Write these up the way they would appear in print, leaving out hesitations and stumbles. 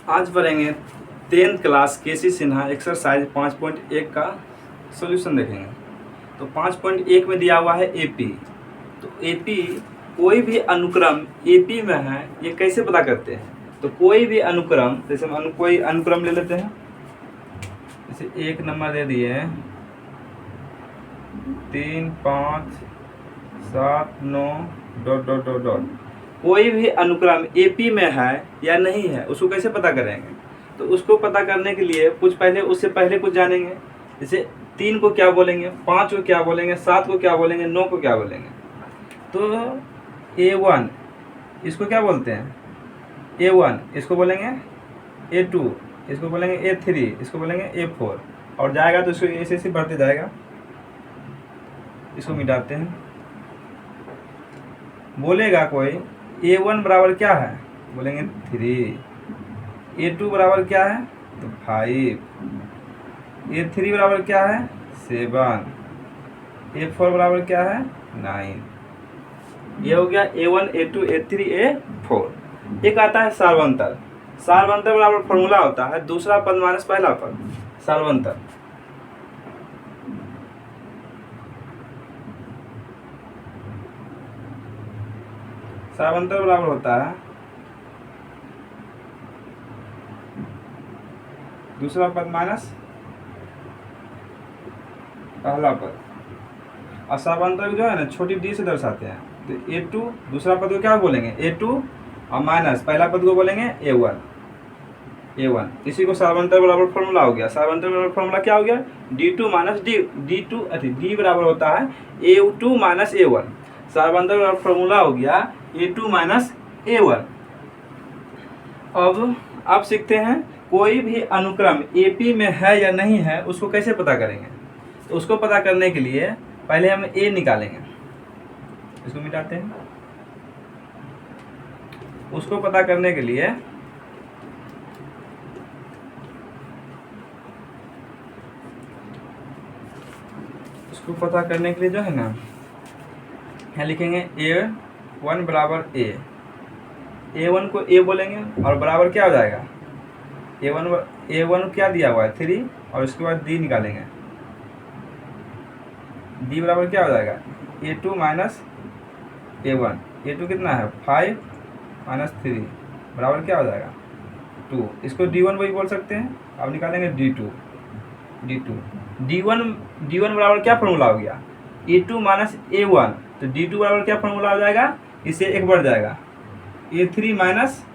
आज पढ़ेंगे 10th class केसी Sinha exercise 5.1 का सॉल्यूशन देखेंगे। तो 5.1 में दिया हुआ है एपी। तो एपी कोई भी अनुक्रम एपी में है ये कैसे पता करते हैं? तो कोई भी अनुक्रम, जैसे हम कोई अनुक्रम ले लेते हैं, जैसे एक नंबर दे दिए 3 5 7 9 डॉट डॉट डॉट डॉट। कोई भी अनुक्रम एपी में है या नहीं है उसको कैसे पता करेंगे? तो उसको पता करने के लिए उससे पहले कुछ जानेंगे। जैसे 3 को क्या बोलेंगे, 5 को क्या बोलेंगे, 7 को क्या बोलेंगे, 9 को क्या बोलेंगे। तो A1 इसको क्या बोलते हैं? A1 इसको बोलेंगे A2, इसको बोलेंगे A3, इसको बोलेंगे A4 और जाएगा तो इसको ऐसे ऐसे बढ़ते जाएगा। इसको मिटाते हैं। बोलेगा कोई A1 बराबर क्या है, बोलेंगे 3। A2 बराबर क्या है तो 5। A3 बराबर क्या है 7। A4 बराबर क्या है 9। ये हो गया A1 A2 A3 A4। एक आता है सार्वंतर। सार्वंतर बराबर फॉर्मूला होता है दूसरा पद माइनस पहला पद। सार्वंतर सार्वंतर बराबर होता है दूसरा पद माइनस पहला पद। और सार्वंतर जो है ना छोटी डी से दर्शाते हैं। तो A2 दूसरा पद को क्या बोलेंगे A2 और माइनस पहला पद को बोलेंगे A1। इसी को सार्वंतर बराबर फॉर्मूला हो गया। सार्वंतर बराबर फॉर्मूला क्या हो गया D2 माइनस D बराबर होता है A2 माइनस A1। सार्वंतर बराबर फॉर्मूला हो गया A2 माइनस A1। अब सीखते हैं कोई भी अनुक्रम AP में है या नहीं है उसको कैसे पता करेंगे। तो उसको पता करने के लिए पहले हम A निकालेंगे। इसको मिटाते हैं। उसको पता करने के लिए जो है ना यहाँ लिखेंगे A1 बराबर A। A1 को A बोलेंगे और बराबर क्या हो जाएगा A1 क्या दिया हुआ है 3 और उसके बाद D निकालेंगे। D बराबर क्या हो जाएगा A2 माइनस A1। A2 कितना है 5 माइनस 3 बराबर क्या हो जाएगा 2। इसको D1 वही बोल सकते हैं। अब निकालेंगे D2। D1 बराबर क्या फॉर्मूला हो गया A2 माइनस A1। तो D2 बराबर क्या फॉर्मूला हो जाएगा, इससे एक बढ़ जाएगा A3 माइनस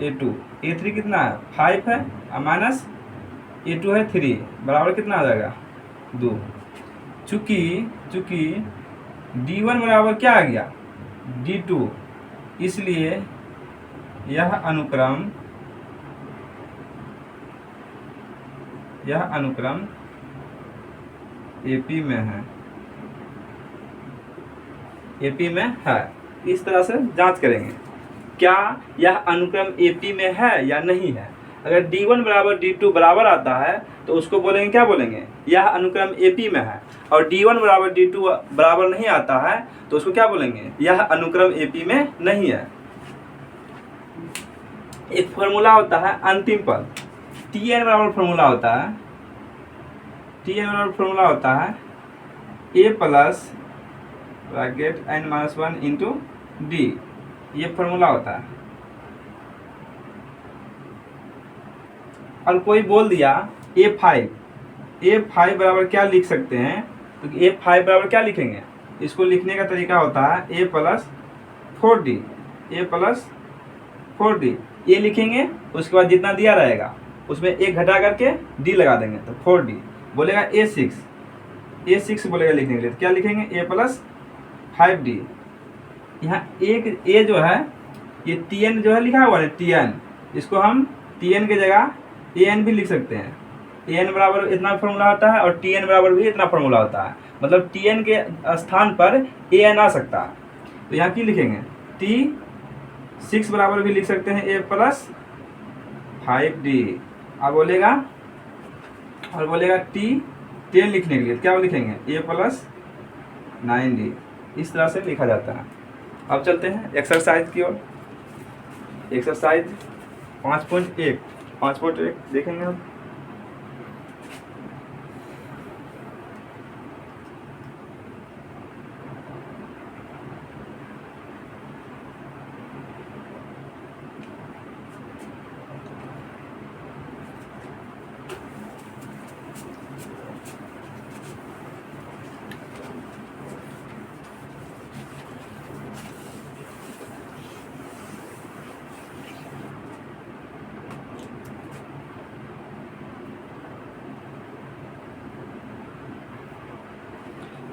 A2। A3 कितना है 5 है और माइनस A2 है 3 बराबर कितना आ जाएगा 2। चूंकि D1 बराबर क्या आ गया D2, इसलिए यह अनुक्रम AP में है। इस तरह से जांच करेंगे क्या यह अनुक्रम AP में है या नहीं है। अगर D1 बराबर D2 बराबर आता है तो उसको बोलेंगे क्या बोलेंगे यह अनुक्रम AP में है। और D1 बराबर D2 बराबर नहीं आता है तो उसको क्या बोलेंगे यह अनुक्रम AP में नहीं है। एक फॉर्मूला होता है अंतिम पद Tn बराबर फॉर्मूला होता है A plus bracket n-1 into D। ये फॉर्मूला होता है। और कोई बोल दिया A5 बराबर क्या लिख सकते हैं। तो A5 बराबर क्या लिखेंगे, इसको लिखने का तरीका होता है A प्लस 4D। ये लिखेंगे उसके बाद जितना दिया रहेगा उसमें एक घटा करके D लगा देंगे तो 4D। बोलेगा A6 बोलेगा लिखने के लिए तो क्या लिखेंगे A प्लस 5D। यहाँ एक A जो है ये Tn जो है लिखा हुआ है Tn, इसको हम Tn की जगह An भी लिख सकते हैं। An बराबर इतना फॉर्मूला होता है और Tn बराबर भी इतना फॉर्मूला होता है। मतलब Tn के स्थान पर An आ सकता है। तो यहाँ की लिखेंगे T6 बराबर भी लिख सकते हैं A प्लस 5D। अब बोलेगा T10 लिखने के लिए क्या लिखेंगे A प्लस 9D। इस तरह से लिखा जाता है। अब चलते हैं एक्सरसाइज की ओर। एक्सरसाइज 5.1 5.1 देखेंगे हम।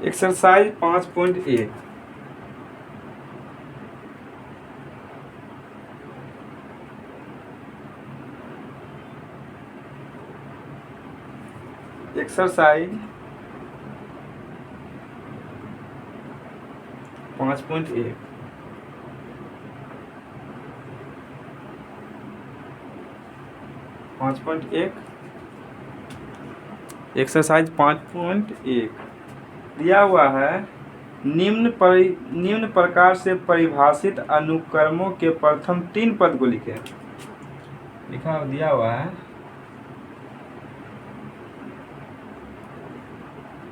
एक्सरसाइज 5.1 एक्सरसाइज 5.1 5.1 एक्सरसाइज 5.1 दिया हुआ है निम्न प्रकार से परिभाषित अनुक्रमों के प्रथम 3 पद को लिखें। लिखा दिया हुआ है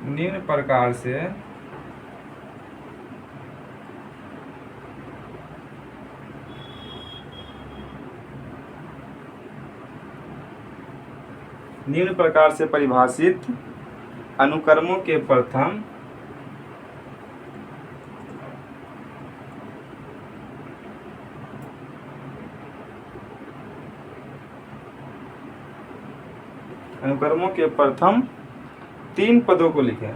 निम्न प्रकार से परिभाषित अनुक्रमों के प्रथम अनुक्रमों के प्रथम 3 पदों को लिखें।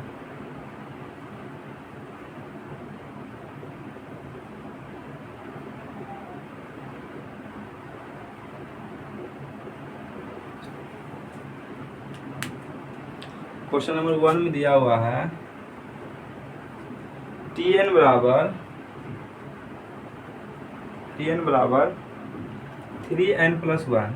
क्वेश्चन नंबर 1 में दिया हुआ है Tn बराबर 3n + 1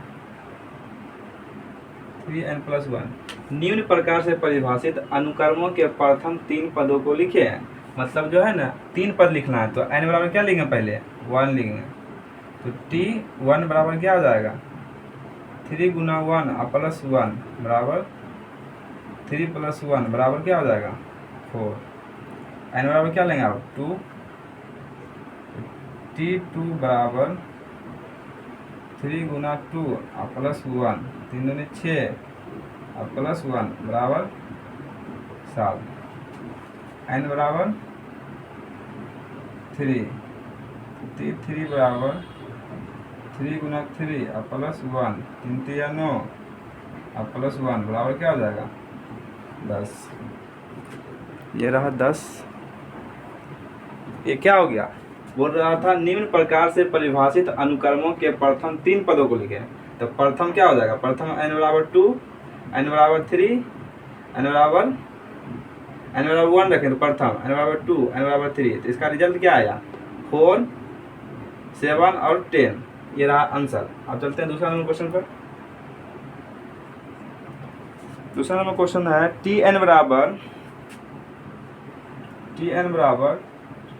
निम्न प्रकार से परिभाषित अनुक्रमों के प्रथम 3 पदों को लिखे। मतलब जो है ना 3 पद लिखना है तो n बराबर क्या लिखेंगे, पहले 1 लिखेंगे। तो T1 बराबर क्या हो जाएगा 3 गुना 1 + 1 बराबर 3 + 1 बराबर क्या हो जाएगा 4। n बराबर क्या लेंगे आप 2। T2 बराबर 3 गुना 2 + 1 3 दूनी 6 + 1 बराबर 7। n बराबर 3 T3 बराबर 3 गुना 3 + 1 3 3 9 + 1 बराबर क्या हो जाएगा 10। ये रहा 10। ये क्या हो गया, बोल रहा था निम्न प्रकार से परिभाषित अनुक्रमों के प्रथम 3 पदों को लिखें। तो प्रथम क्या हो जाएगा, प्रथम n बराबर 2 n बराबर 3 n बराबर 1 रखें तो प्रथम n बराबर 2 n बराबर 3। तो इसका रिजल्ट क्या आया 4 7 और 10। ये रहा आंसर। अब चलते हैं दूसरा नंबर क्वेश्चन पर। दूसरा नंबर क्वेश्चन है Tn बराबर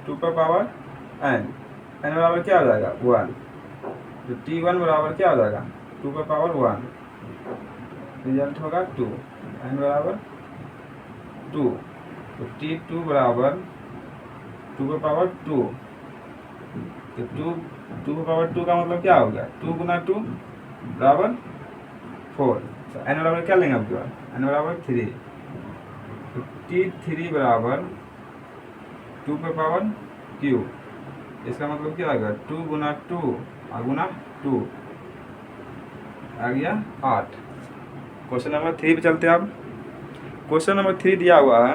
2 पर पावर n बराबर क्या हो जाएगा 1। तो T1 बराबर क्या हो जाएगा 2 पर पावर 1, रिजल्ट होगा 2। n बराबर 2। तो T2 बराबर 2 पर पावर 2। तो 2 पर पावर 2 का मतलब क्या हो गया 2 गुना 2 बराबर 4। तो n बराबर क्या लेंगे आप n बराबर 3। तो T3 बराबर 2 पर पावर क्यू। इसका मतलब क्या आ गया 2 गुना 2 गुना 2 आ गया 8। क्वेश्चन नंबर 3 पे चलते हैं। अब क्वेश्चन नंबर 3 दिया हुआ है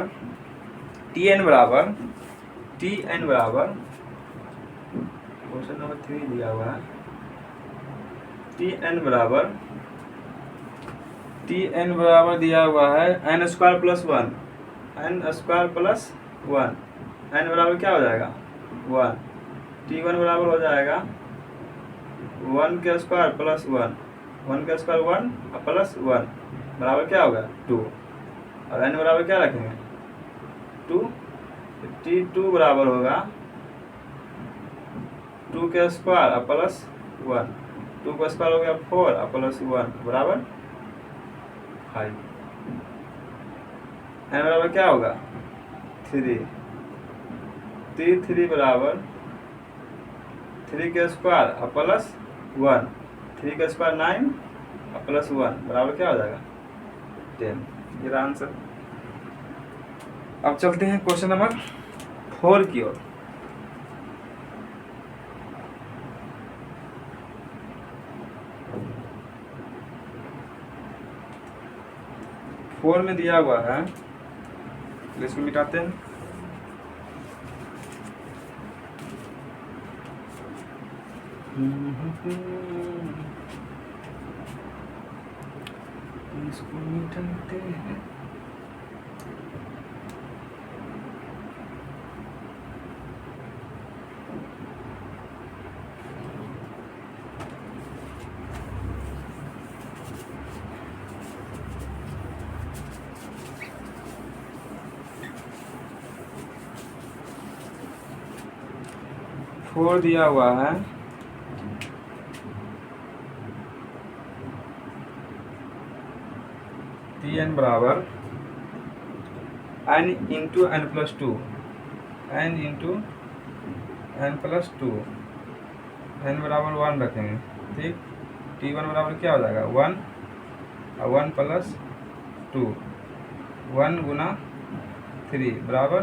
Tn बराबर क्वेश्चन नंबर 3 दिया हुआ है Tn बराबर दिया हुआ है n² + 1 n बराबर क्या हो जाएगा 1। T1 बराबर हो जाएगा 1 के स्क्वायर + 1 1 के स्क्वायर 1 + 1 बराबर क्या होगा 2। और n बराबर क्या रखेंगे 2। T2 बराबर होगा 2 के स्क्वायर + 1 2 का स्क्वायर हो गया 4 और प्लस 1 बराबर 5। n बराबर क्या होगा 3, 3 बराबर 3 का स्क्वायर और प्लस 1, 3 का स्क्वायर 9 और प्लस 1 बराबर क्या हो जाएगा 10। ये रहा आंसर। अब चलते हैं क्वेश्चन नंबर 4 की ओर। फोर में दिया हुआ है, इसको मिटाते हैं। इसको मिटाते हैं। फोर दिया हुआ है, n बराबर n into n plus 2, n into n plus 2, n बराबर 1 रखेंगे, ठीक। t1 बराबर क्या हो जाएगा 1 और 1 प्लस 2, 1 गुना 3 बराबर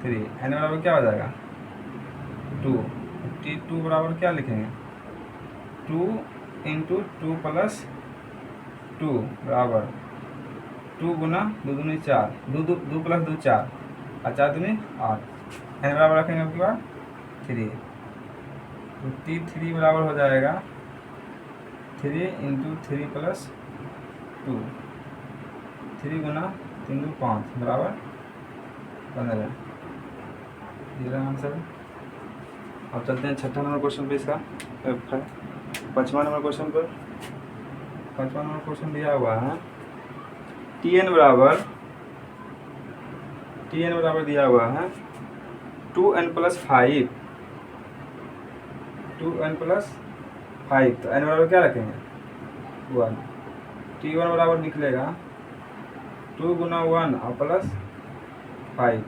3, n बराबर क्या हो जाएगा 2, t2 बराबर क्या लिखेंगे 2 इंटू 2 प्लस 2 बराबर 2 गुना 2 दूनी 4, 2 प्लस 2 4 और 4 दूनी 8, n बराबर रखेंगे आपके बाद 3, तो t3 बराबर हो जाएगा 3 इंटू 3 प्लस 2, 3 गुना 3 2 5 बराबर 15। ये रहा आंसर। अब चलते हैं छठा नंबर क्वेश्चन पे इसका, पाँचवा नंबर क्वेश्चन पर। पाँचवा नंबर क्वेश्चन दिया हुआ है tn बराबर दिया हुआ है 2n प्लस 5, 2n प्लस 5, तो n बराबर क्या रखेंगे 1, t1 बराबर निकलेगा 2 गुना 1 और प्लस 5,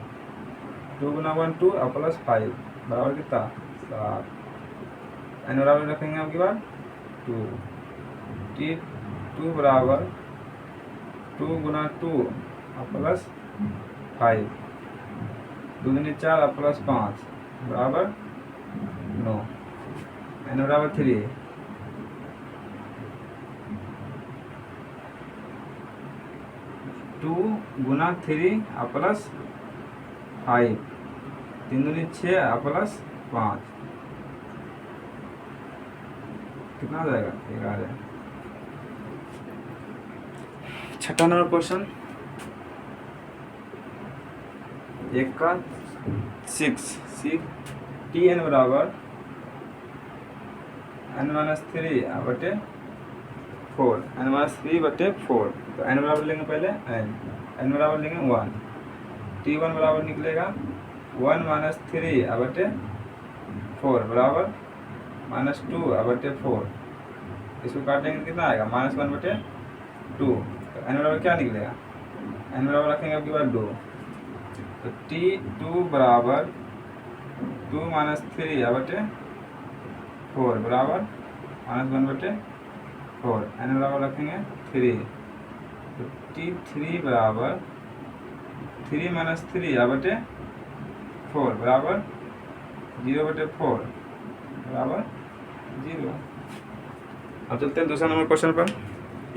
2 गुना 1 2 और प्लस 5 बराबर कितना 7, n बराबर रखेंगे आपके बाद 2, t2 बराबर 2 गुना 2 और प्लस 5, 2 दूनी 4 और प्लस 5 बराबर 9, n बराबर 3, 2 गुना 3 और प्लस 5, 3 दूनी 6 और प्लस 5 कितना हो जाएगा 11। छठा नंबर क्वेश्चन, एक का 6 tn बराबर n माइनस 3 बटे 4, n माइनस 3 बटे 4, तो n बराबर लेंगे पहले n बराबर लेंगे 1, t1 बराबर निकलेगा 1 माइनस 3 बटे 4 बराबर माइनस 2 बटे 4, इसको काटेंगे कितना आएगा -1 बटे 2, तो n बराबर क्या निकलेगा n बराबर रखेंगे आपके बाद 2, तो t2 बराबर 2 माइनस 3 बटे 4 बराबर -1 बटे 4, n बराबर रखेंगे 3, तो t3 बराबर 3 माइनस 3 बटे 4 बराबर 0 बटे 4 बराबर 0। अब चलते हैं दूसरा नंबर क्वेश्चन पर।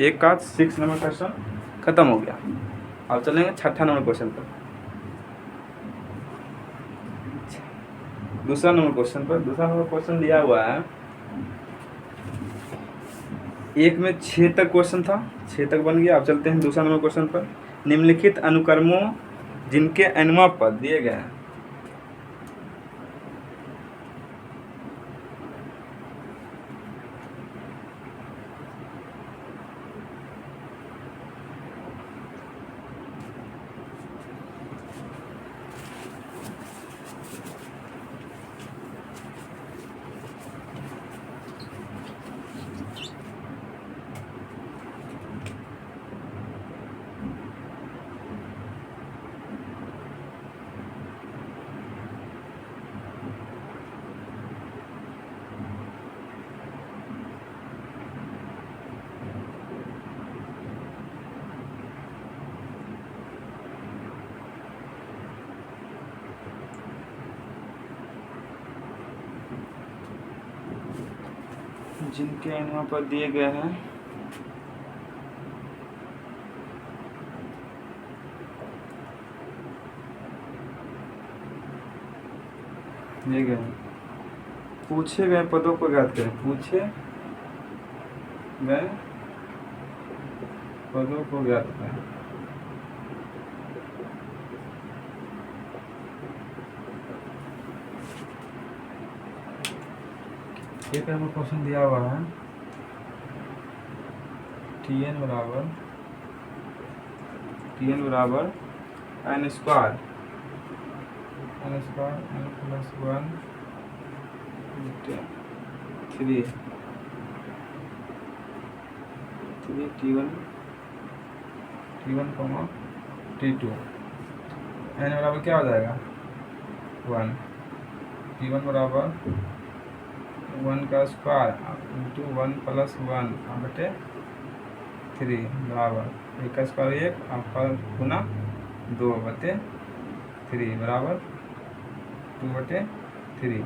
एक का 6 नंबर क्वेश्चन खत्म हो गया। अब चलेंगे छठा नंबर क्वेश्चन पर। दूसरा नंबर क्वेश्चन पर, दूसरा नंबर क्वेश्चन दिया हुआ है, एक में 6 तक क्वेश्चन था, 6 तक बन गया। अब चलते हैं दूसरा नंबर क्वेश्चन पर। निम्नलिखित अनुक्रमों जिनके nवां पद दिए गए हैं, जिनके एन वहाँ पर दिए गए हैं दिए गए हैं, पूछे गए पदों को ज्ञात करें। पूछे गए पदों को ज्ञात करें। एक नंबर क्वेश्चन दिया हुआ है टी एन बराबर N square N plus 1 3 T1 T2 N बराबर क्या हो जाएगा 1, T1 बराबर 1 का स्क्वायर इंटू 1 प्लस 1 बटे 3 बराबर 1 का स्क्वायर 1 आपका गुना 2 बटे 3 बराबर 2 बटे 3।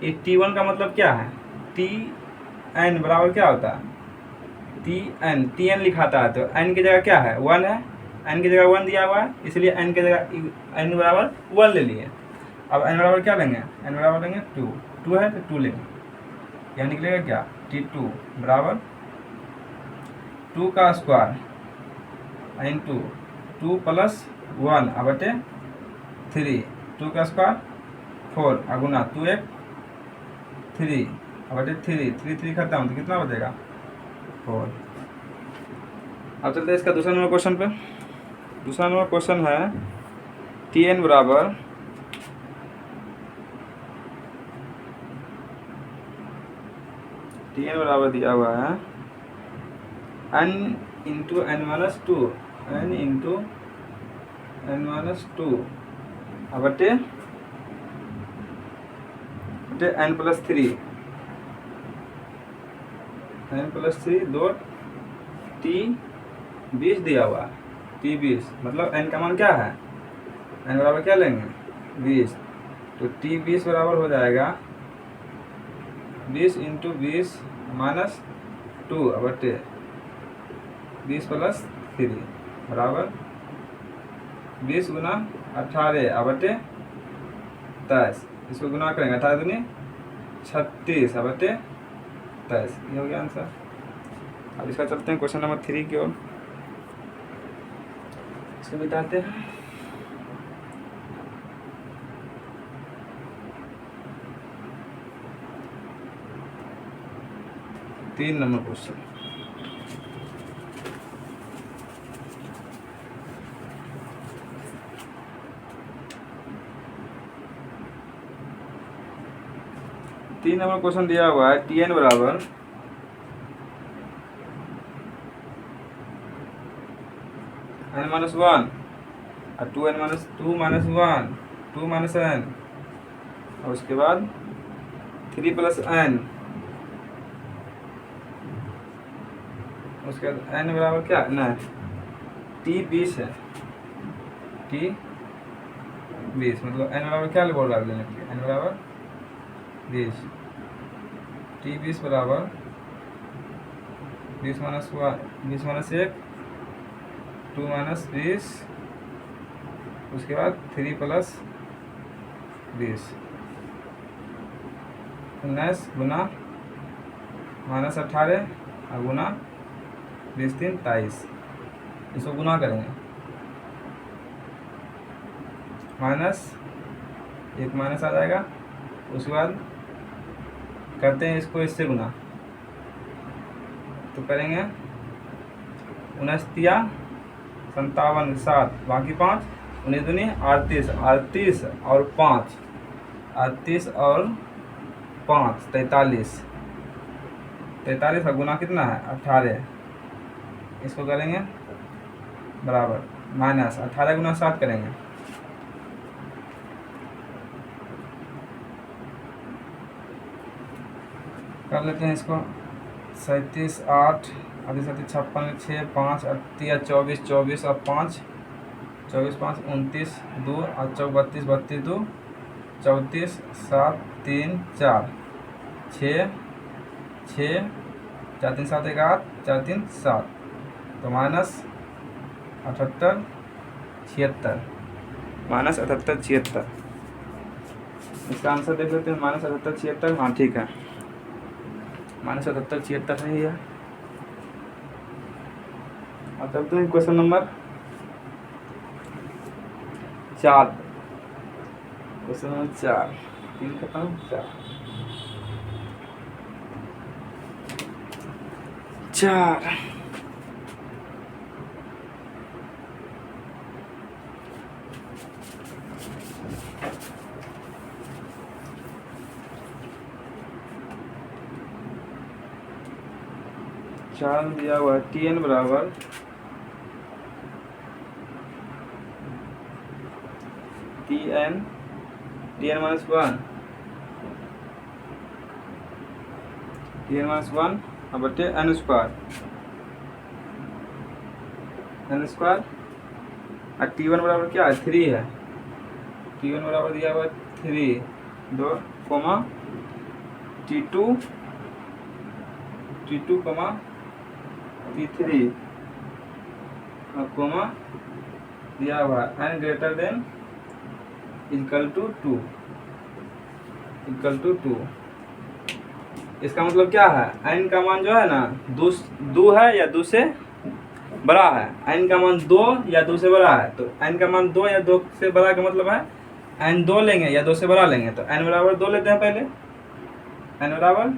ये T1 का मतलब क्या है, टी एन बराबर क्या होता है टी एन लिखाता है, तो एन की जगह क्या है 1 है, एन की जगह 1 दिया हुआ है, इसलिए एन की जगह एन बराबर 1 ले लिए। अब एन बराबर क्या लेंगे, एन बराबर लेंगे 2 है तो 2 लेंगे, यहाँ निकलेगा क्या T2 बराबर 2 का स्क्वायर इंटू 2 प्लस 1 बटे 3, 2 का स्क्वायर 4 गुना 2 1 3 बटे 3 खत्म तो कितना बचेगा 4। अब चलते हैं इसका दूसरा नंबर क्वेश्चन पे। दूसरा नंबर क्वेश्चन है टी एन बराबर दिया हुआ है n इंटू एन माइनस 2 बटे n प्लस 3 दो T20 दिया हुआ है, T20 मतलब n का मान क्या है, n बराबर क्या लेंगे 20, तो T20 बराबर हो जाएगा 20 इंटू 20 माइनस 2 बटे 20 प्लस 3 बराबर 20 गुना 18 बटे 23, इसको गुना करेंगे 18 दूनी 36 बटे 23, ये हो गया आंसर। अब इसका चलते हैं क्वेश्चन नंबर 3 की ओर, इसको मिटाते हैं। तीन नंबर क्वेश्चन दिया हुआ है टी एन बराबर n माइनस 1 और 2 माइनस 1 2 माइनस n और उसके बाद 3 प्लस n, उसके बाद n बराबर क्या न T20 है, T20 मतलब n बराबर क्या बोल रहा है, n बराबर 20, T20 बराबर 20 माइनस 1 2 माइनस 20 उसके बाद 3 प्लस 20 19 गुना माइनस 18 और गुना 20 3 23, इसको गुना करेंगे माइनस एक माइनस आ जाएगा, उसके बाद करते हैं इसको इससे गुना, तो करेंगे 59 57 7 बाकी 5 19 दूनी 38 और 5 43 का गुना कितना है 18, इसको करेंगे बराबर माइनस 18 गुना 7 करेंगे कर लेते हैं इसको 37 8 आधी 56 6 5 38 24 और 5 24 5 29 2 और 32 2 34 7 3 4 6 4 3 7 8, 4 3 7, तो -78 76, -78 76। इसका आंसर देख लेते हैं, -78 76। हाँ ठीक है, -78 76 है यह। अब चलते हैं क्वेश्चन नंबर 4। क्वेश्चन नंबर 4, 3 खत्म, 4। चार दिया हुआ है Tn बराबर Tn -1, Tn -1 अब बटे n स्क्वायर और T1 बराबर क्या है 3 है। T1 बराबर दिया हुआ 3 2 coma T2 coma T3 coma दिया हुआ n greater than equal to 2। इसका मतलब क्या है, n का मान जो है ना 2 है या 2 से बड़ा है। n का मान 2 या 2 से बड़ा है, तो n का मान 2 या 2 से बड़ा का मतलब है n 2 लेंगे या 2 से बड़ा लेंगे, तो n बराबर 2 लेते हैं पहले, n बराबर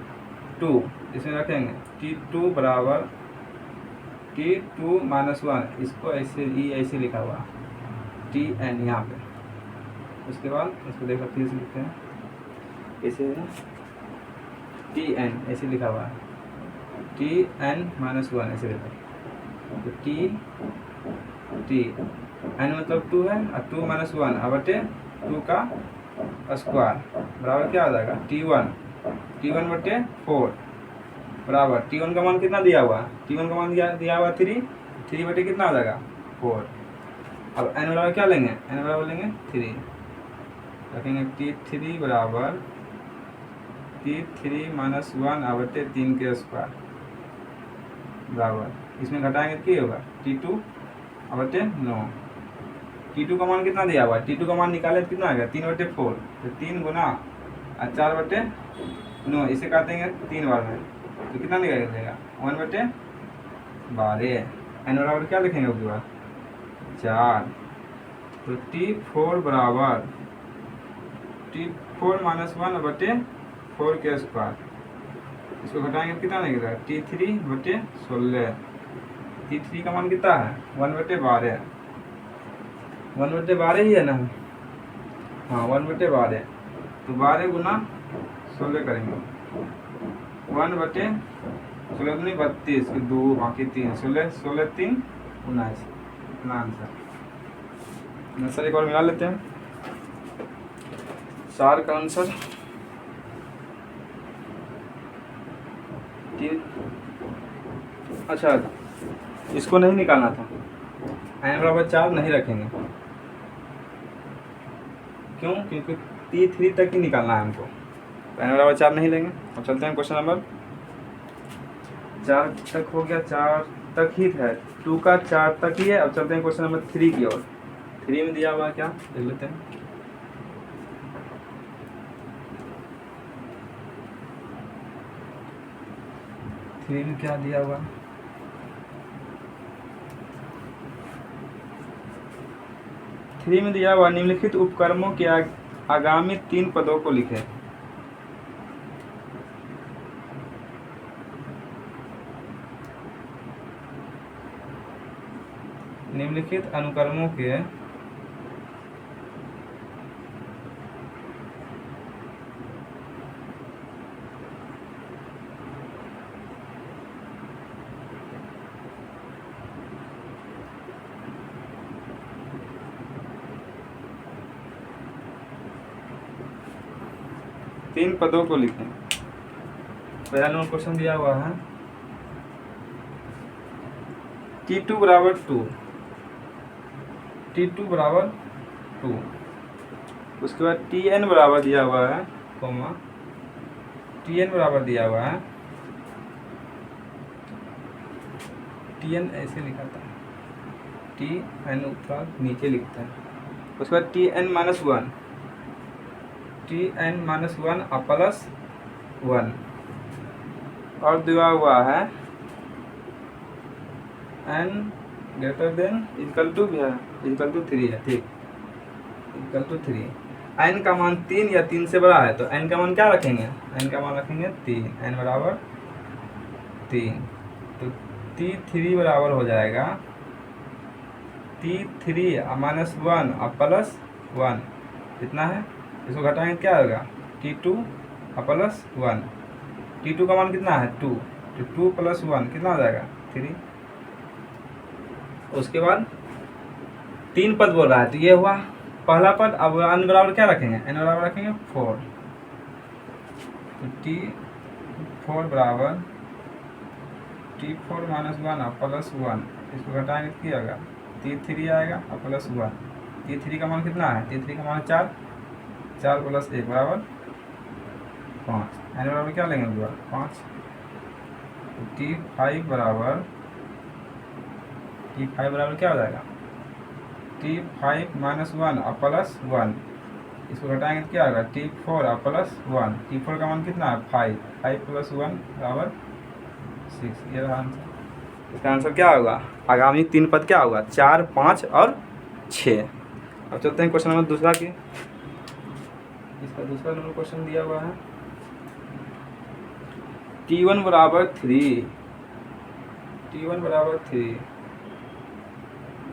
2 इसमें रखेंगे। T2 बराबर T2 -1, इसको ऐसे लिखा हुआ Tn यहाँ पे। उसके बाद इसको देखो फिर से लिखते हैं, ऐसे Tn ऐसे लिखा हुआ है, Tn -1 ऐसे लिखा, तो T n मतलब 2 है और 2 -1 अब बटे 2 का स्क्वायर बराबर क्या आ जाएगा T1 बटे 4 बराबर T1 का मान कितना दिया हुआ है, T1 का मान दिया हुआ 3 बटे कितना आ जाएगा 4। अब n बराबर क्या लेंगे, n बराबर लेंगे 3, रखेंगे T3 बराबर T3 -1 अब बटे 3 के स्क्वायर बराबर, इसमें घटाएंगे तो क्या होगा T2 अब बटे 9। T2 का मान कितना दिया हुआ है, T2 का मान निकाले तो कितना आ गया 3 बटे 4, तो 3 गुना 4 बटे 9, इसे काटेंगे 3 बार में तो कितना निकलेगा 1 बटे 12। n बराबर क्या लिखेंगे उसके बाद 4, तो T4 बराबर T4 -1 बटे 4 के स्क्वायर, इसको घटाएंगे तो कितना निकलेगा T3 बटे 16। T3 का मान कितना है 1 बटे 12, 1 बटे 12 ही है ना, हाँ 1 बटे 12, तो 12 गुना 16 करेंगे, 1 बटे 16 दूनी 32 की 2 बाकी 3 16 3 19 इतना आंसर। एक और मिला लेते हैं 4 का आंसर अच्छा इसको नहीं निकालना था, n बराबर 4 नहीं रखेंगे, क्यों, क्योंकि T3 तक ही निकालना है हमको, तो n बराबर 4 नहीं लेंगे। अब चलते हैं क्वेश्चन नंबर 4 तक हो गया, 4 तक ही है, 2 का 4 तक ही है। अब चलते हैं क्वेश्चन नंबर 3 की ओर। 3 में दिया हुआ है क्या देख लेते हैं, थ्री में क्या दिया हुआ, थ्री में दिया हुआ निम्नलिखित उपक्रमों के आगामी 3 पदों को लिखें। निम्नलिखित अनुक्रमों के तीन पदों को लिखें। पहला नंबर क्वेश्चन दिया हुआ है T2 बराबर 2, T2 बराबर 2, उसके बाद Tn बराबर दिया हुआ है कोमा, Tn बराबर दिया हुआ है टी एन ऐसे लिखा था, टी एन थोड़ा नीचे लिखता है। उसके बाद T N minus one, T N minus one plus one, और दिया हुआ है N greater than equal to भी है, इक्वल टू 3 है, ठीक, इक्वल टू 3। एन का मान 3 या 3 से बड़ा है तो एन का मान क्या रखेंगे, एन का मान रखेंगे 3, एन बराबर 3। तो T3 बराबर हो जाएगा T3 माइनस वन और प्लस वन, कितना है, इसको घटाएंगे क्या होगा, T2 प्लस वन। T2 का मान कितना है 2, तो 2 प्लस वन कितना हो जाएगा 3। उसके बाद 3 पद बोल रहा है तो ये हुआ पहला पद। अब n बराबर क्या रखेंगे, n बराबर रखेंगे 4, तो T4 बराबर T4 minus one plus one, इसको घटाएंगे क्या होगा T3 आएगा और प्लस वन। T3 का मान कितना है, T3 का मान 4, 4 प्लस 1 बराबर 5, n बराबर क्या लेंगे दोबारा 5। तो T5 बराबर क्या हो जाएगा, T5 माइनस वन और प्लस वन, इसको घटाएंगे तो क्या होगा T4 और प्लस वन। T4 का मान कितना है 5, 5 प्लस वन बराबर 6। ये रहा आंसर। इसका आंसर क्या होगा, आगामी 3 पद क्या होगा 4, 5 और 6। अब चलते हैं क्वेश्चन नंबर दूसरा की। इसका दूसरा नंबर क्वेश्चन दिया हुआ है T1 बराबर 3, T1 बराबर 3,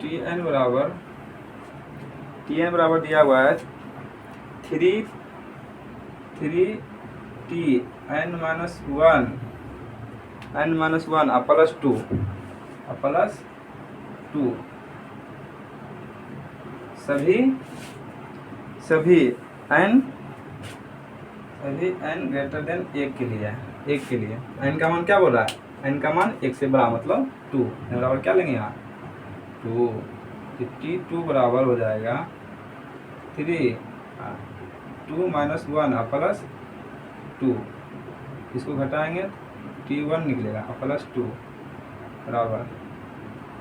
Tn बराबर दिया हुआ है 3 Tn minus one, n minus one plus 2, सभी n ग्रेटर देन 1 के लिए, n का मान क्या बोल रहा है, n का मान 1 से बड़ा मतलब 2, n बराबर क्या लेंगे यहाँ 2। तो T2 बराबर हो जाएगा 3, 2 माइनस वन प्लस 2, इसको घटाएंगे T1 निकलेगा प्लस 2 बराबर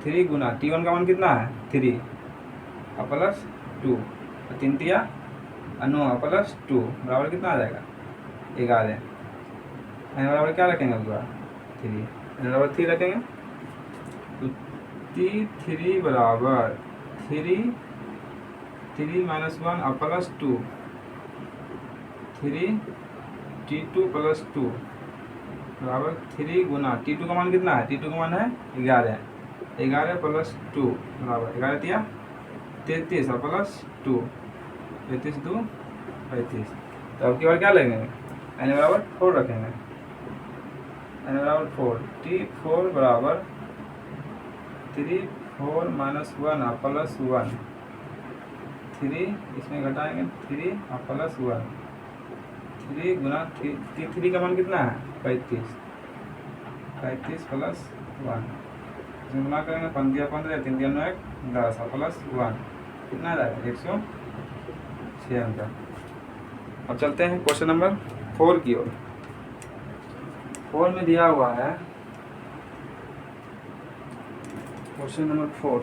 3 गुना T1 का मान कितना है 3 प्लस 2, 3 तिया 9 प्लस 2 बराबर कितना आ जाएगा 11। n बराबर क्या रखेंगे दोबारा 3, n बराबर 3 रखेंगे। तो T3 बराबर 3 minus one plus 2, 3 T2 plus 2 बराबर 3 गुना T2 का मान कितना है, T2 का मान है 11, 11 प्लस 2 बराबर 11 तिया 33 और प्लस 2, 33 2 35। तो अब की बार क्या लेंगे, n बराबर 4 रखेंगे, n बराबर 4। T4 बराबर 3 4 माइनस वन प्लस वन, 3 इसमें घटाएंगे 3 और प्लस वन, 3 गुना T3 का मान कितना है 35, 35 प्लस वन, इसमें गुना करेंगे 15 15 3 9 1 10 और प्लस वन कितना आ जाएगा 106 अंक। अब चलते हैं क्वेश्चन नंबर 4 की ओर। 4 में दिया हुआ है क्वेश्चन नंबर 4,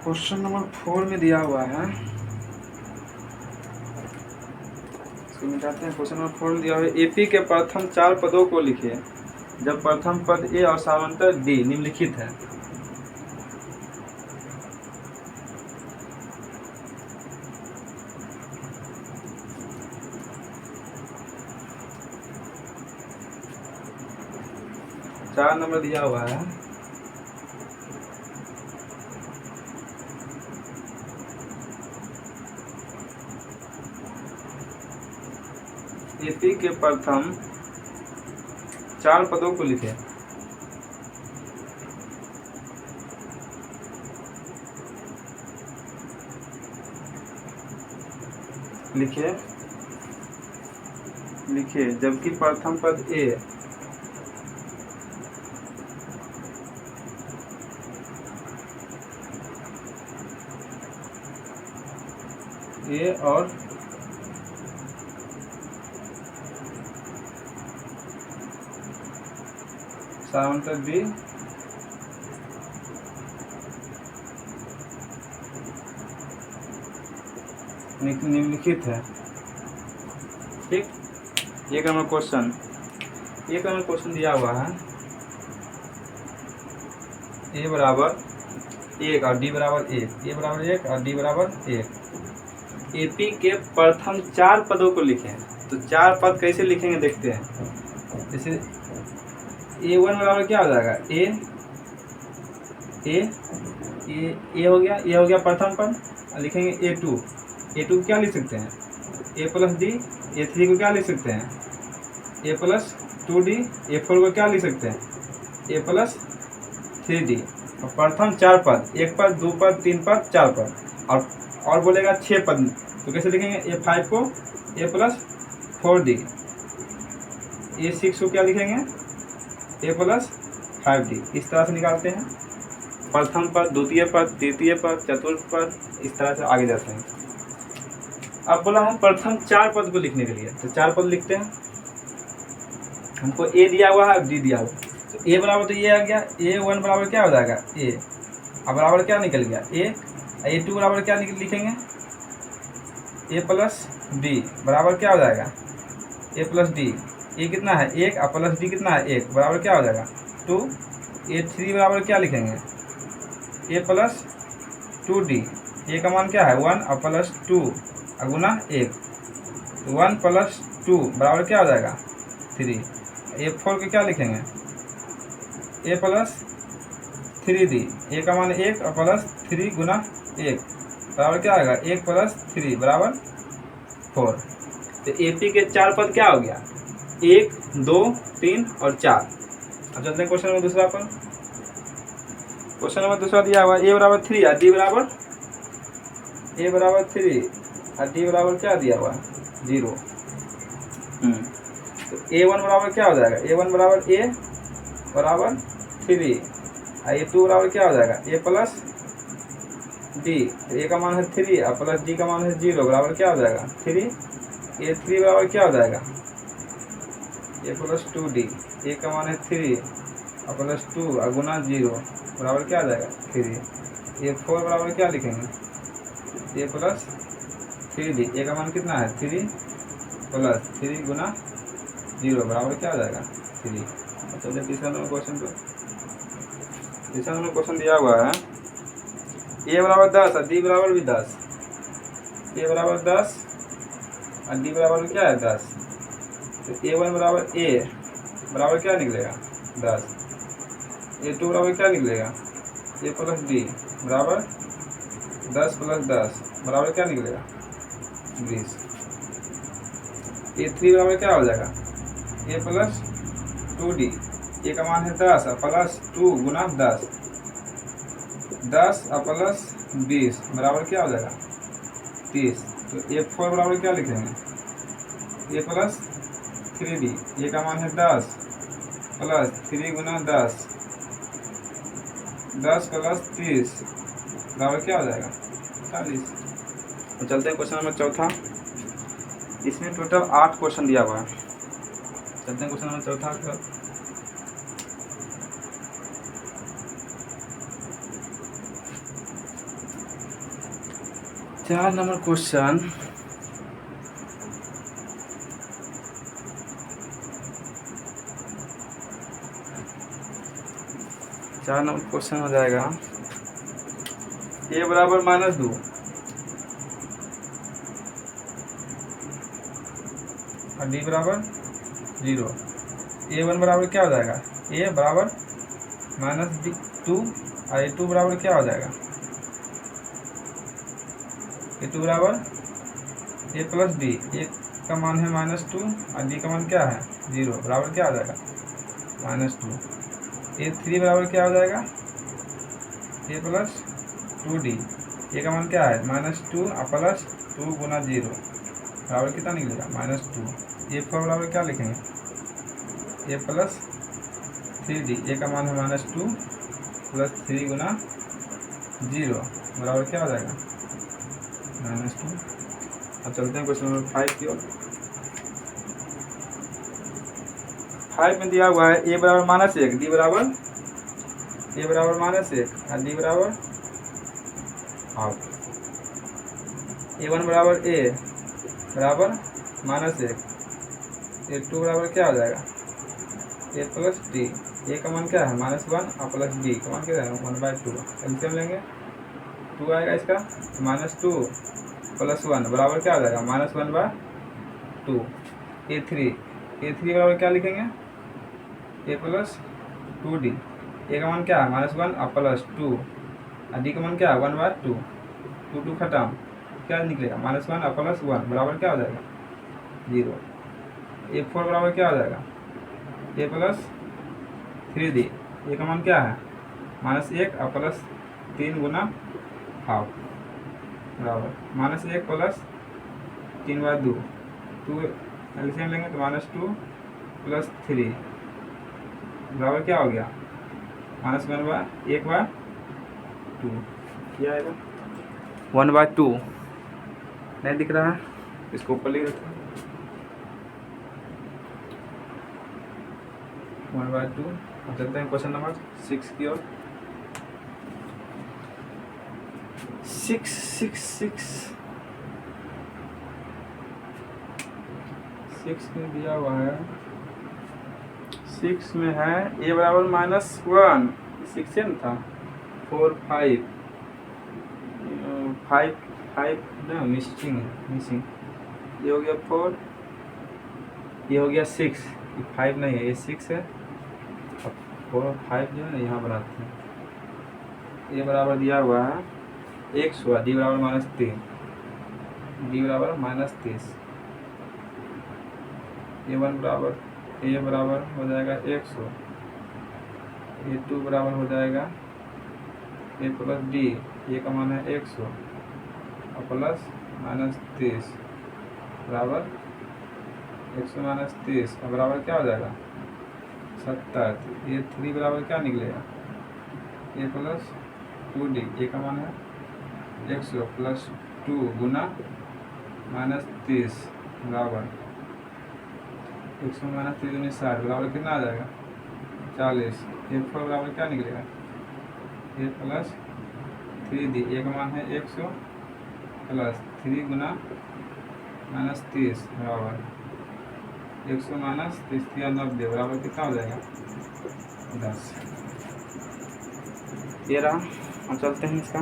क्वेश्चन नंबर 4 में दिया हुआ है, इसको मिटाते हैं। क्वेश्चन नंबर 4 में दिया हुआ है एपी के प्रथम 4 पदों को लिखिए जब प्रथम पद ए और समांतर डी निम्नलिखित है। चार नंबर दिया हुआ है, एपी के प्रथम 4 पदों को लिखें। लिखिए लिखिए जबकि प्रथम पद ए और सामांतर बी निम्नलिखित है। ठीक, एक नंबर क्वेश्चन दिया हुआ है ए बराबर 1 और डी बराबर 1, ए बराबर 1 और डी बराबर 1। एपी के प्रथम 4 पदों को लिखें। तो 4 पद कैसे लिखेंगे देखते हैं। जैसे A1 बराबर क्या हो जाएगा, ए हो गया, ये हो गया प्रथम पद। लिखेंगे A2 क्या लिख सकते हैं, A प्लस डी। A3 को क्या लिख सकते हैं, A प्लस 2D। A4 को क्या लिख सकते हैं, A प्लस 3D। और प्रथम 4 पद, 1 पद, 2 पद, 3 पद, 4 पद। और बोलेगा 6 पद, तो कैसे लिखेंगे, A5 को A प्लस 4D। A6 को क्या लिखेंगे, A प्लस 5D। इस तरह से निकालते हैं प्रथम पद, द्वितीय पद, तृतीय पद, चतुर्थ पद, इस तरह से आगे जाते हैं। अब बोला हम प्रथम 4 पद को लिखने के लिए, तो 4 पद लिखते हैं। हमको A दिया हुआ है, D दिया हुआ है। तो A बराबर तो ये आ गया, A1 बराबर क्या हो जाएगा, A। अब बराबर क्या निकल गया, A2 बराबर क्या लिखेंगे, A प्लस D बराबर क्या हो जाएगा, A प्लस D। A कितना है 1 और प्लस D कितना है 1, बराबर क्या हो जाएगा 2। A3 बराबर क्या लिखेंगे, A प्लस 2D। A का मान क्या है 1 और प्लस 2 गुना 1, 1 प्लस 2 बराबर क्या हो जाएगा 3। A4 को क्या लिखेंगे, A प्लस 3D। A का मान 1 और प्लस 3 गुना 1 बराबर क्या आएगा 1 प्लस 3 बराबर 4। तो AP के 4 पद क्या हो गया, 1, 2, 3 और 4। अब चलते हैं क्वेश्चन नंबर दूसरा पर। क्वेश्चन नंबर दूसरा दिया हुआ A बराबर 3 और D बराबर, A बराबर 3 और D बराबर क्या दिया हुआ 0। तो A1 बराबर क्या हो जाएगा, A1 बराबर A बराबर 3 और A2 बराबर क्या हो जाएगा A प्लस D। तो A का मान है 3 और प्लस D का मान है 0 बराबर क्या हो जाएगा 3। A3 बराबर क्या हो जाएगा A प्लस 2D। A का मान है 3 और प्लस 2 और गुना 0 बराबर क्या आ जाएगा 3। A4 बराबर क्या लिखेंगे A प्लस 3D। A का मान कितना है 3 प्लस 3 गुना 0 बराबर क्या आ जाएगा 3। अब चलिए तीसरा नंबर क्वेश्चन पर। तीसरा नंबर क्वेश्चन दिया हुआ है A बराबर 10 और D बराबर भी 10। A बराबर 10 और D बराबर क्या है 10। तो A1 बराबर A बराबर क्या निकलेगा 10। A2 बराबर क्या निकलेगा A प्लस D बराबर 10 प्लस 10 बराबर क्या निकलेगा 20। A3 बराबर क्या हो जाएगा A प्लस 2D। A का मान है 10 और प्लस 2 गुना 10, 10 और प्लस 20 बराबर क्या हो जाएगा 30। तो A4 बराबर क्या लिखेंगे A प्लस 3D। A का मान है 10 प्लस 3 गुना 10, 10 प्लस 30 बराबर क्या हो जाएगा 40। तो चलते हैं क्वेश्चन नंबर चौथा। इसमें टोटल 8 क्वेश्चन दिया हुआ है। चलते हैं क्वेश्चन नंबर चौथा पर। 4 नंबर क्वेश्चन। चार नंबर क्वेश्चन हो जाएगा A बराबर -2 और D बराबर 0। A1 बराबर क्या हो जाएगा A बराबर -2 और A2 बराबर क्या हो जाएगा A2 बराबर A प्लस D। A का मान है -2 और D का मान क्या है 0 बराबर क्या हो जाएगा -2। A3 बराबर क्या हो जाएगा A प्लस 2D। A का मान क्या है -2 और प्लस 2 गुना 0 बराबर कितना निकलेगा -2। ए फोर बराबर क्या लिखेंगे, ए प्लस 3d, ए का मान है -2 प्लस 3 गुना 0 बराबर क्या हो जाएगा -2। अब चलते हैं क्वेश्चन नंबर 5 की ओर। 5 में दिया हुआ है ए बराबर -1, डी बराबर ए बराबर -1 और डी बराबर हाफ। A1 बराबर ए बराबर -1, A2 बराबर क्या हो जाएगा ए प्लस डी, ए का मान क्या है -1 और प्लस डी का मान क्या है 1/2। एलसीएम लेंगे 2 आएगा इसका, -2 प्लस 1 बराबर क्या हो जाएगा -1/2। A3 बराबर क्या लिखेंगे ए प्लस 2d, ए का मान क्या है -1 और प्लस 2 और डी का मान क्या है 1/2। 2 खत्म, क्या निकलेगा -1 और प्लस 1 बराबर क्या हो जाएगा 0। A4 बराबर क्या हो जाएगा ए प्लस 3d, ए का मान क्या है -1 और प्लस 3 गुना हाफ बराबर -1 प्लस 3/2। 2 एलसीएम लेंगे तो -2 प्लस 3 बराबर क्या हो गया -1/2। क्या आएगा 1/2 नहीं दिख रहा है, इसको ऊपर लिख देते हैं 1/2। चलते हैं क्वेश्चन नंबर 6 की ओर। 6 में दिया हुआ है, 6 में है ए बराबर -1, 6 से था 4 5 ना मिसिंग, ये हो गया 4, ये हो गया 6, 5 नहीं है, ये 6 है। अब 4 और 5 जो है ना यहाँ बनाते हैं। ए बराबर दिया हुआ है 100, डी बराबर -3, डी बराबर -30। A1 बराबर ए बराबर हो जाएगा 100, A2 बराबर हो जाएगा ए प्लस डी, ए का मान है 100 और प्लस -30 बराबर 100 -30 और बराबर क्या हो जाएगा 70। A3 बराबर क्या निकलेगा ए प्लस 2d, ए का मान है 100 प्लस 2 गुना -30 बराबर 100 -3 60 बराबर कितना आ जाएगा 40। A4 बराबर क्या निकलेगा ए प्लस 3d, ए का मान है 100 प्लस 3 गुना -30 बराबर 100 -30 90 बराबर कितना हो जाएगा 10। ये रहा। हम चलते हैं इसका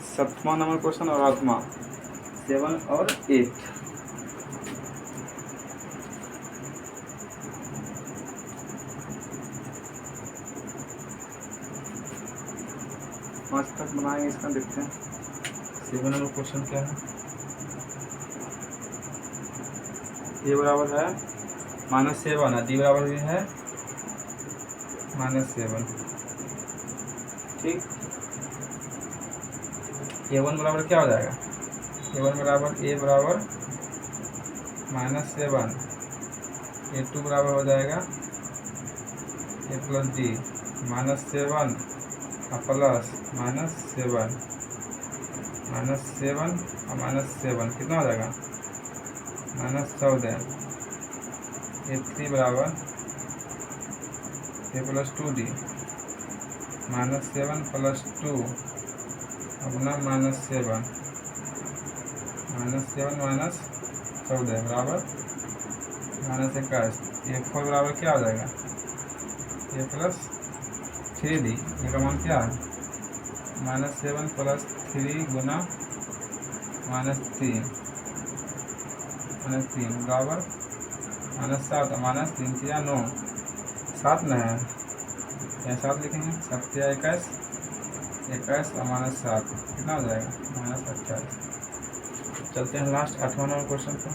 7वां नंबर क्वेश्चन और 8वां 7 और 8। आज तक बनाएंगे इसका, देखते हैं 7 नंबर क्वेश्चन क्या है। ए बराबर है -7 और डी बराबर भी है -7। ठीक, A1 बराबर क्या हो जाएगा A1 बराबर ए बराबर -7, A2 बराबर हो जाएगा ए प्लस डी -7 और प्लस -7 और -7 कितना हो जाएगा -14। A3 बराबर ए प्लस 2d -7 प्लस 2 अपना -7 बराबर -21। A4 बराबर क्या हो जाएगा ए प्लस 3d, ए का मान क्या है -7 प्लस 3 गुना -3 बराबर -7 -3 या 9 7 में है, यहाँ 7 लिखेंगे 7 या 21 और -7 कितना हो जाएगा -28। चलते हैं लास्ट 8वां नंबर क्वेश्चन पर।